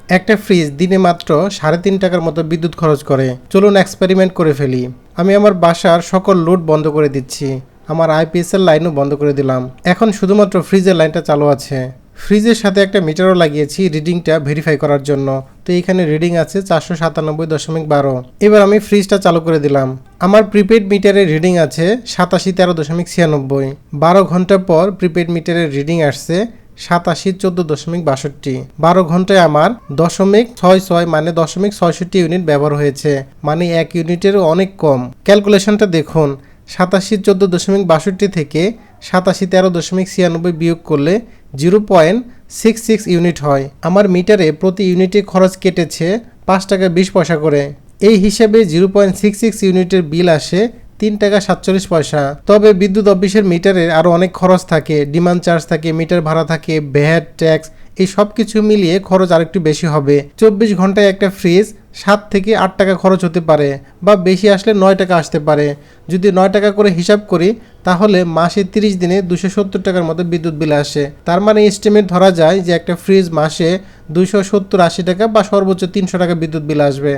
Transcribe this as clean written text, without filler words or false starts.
একটা ফ্রিজ দিনে মাত্র 3.5 টাকার মতো বিদ্যুৎ খরচ করে। চলুন এক্সপেরিমেন্ট করে ফেলি। আমি আমার বাসার সকল লোড বন্ধ করে দিচ্ছি, আমার আইপিএস এর লাইনও বন্ধ করে দিলাম। এখন শুধুমাত্র ফ্রিজের লাইনটা চালু আছে। ফ্রিজের সাথে একটা মিটারও লাগিয়েছি রিডিংটা ভেরিফাই করার জন্য। তো এখানে রিডিং আছে 497.12। এবার আমি ফ্রিজটা চালু করে দিলাম। আমার প্রিপেড মিটারের রিডিং আছে 8713.96। 12 ঘন্টা পর প্রিপেড মিটারের রিডিং আসছে 8714.62। 12 ঘন্টায় আমার 0.66 মানে 0.66 ইউনিট ব্যবহার হয়েছে, মানে 1 ইউনিটেরও অনেক কম। ক্যালকুলেশনটা দেখুন, 8714.62 থেকে 8713.96 বিয়োগ করলে 0.66 ইউনিট হয়। আমার মিটারে প্রতি ইউনিটে খরচ কেটেছে 5 টাকা 20 পয়সা করে। এই হিসাবে 0.66 ইউনিটের বিল আসে 3 টাকা 47 পয়সা। তবে বিদ্যুৎ অফিসের মিটারে আরও অনেক খরচ থাকে, ডিমান্ড চার্জ থাকে, মিটার ভাড়া থাকে, ভ্যাট, ট্যাক্স, এই সব কিছু মিলিয়ে খরচ আরেকটু বেশি হবে। 24 ঘন্টায় একটা ফ্রিজ 7 থেকে 8 টাকা খরচ হতে পারে, বা বেশি আসলে 9 টাকা আসতে পারে। যদি 9 টাকা করে হিসাব করি তাহলে মাসে 30 দিনে 270 টাকার মতো বিদ্যুৎ বিল আসে। তার মানে এস্টিমেট ধরা যায় যে একটা ফ্রিজ মাসে 270-80 টাকা বা সর্বোচ্চ 300 টাকা বিদ্যুৎ বিল আসবে।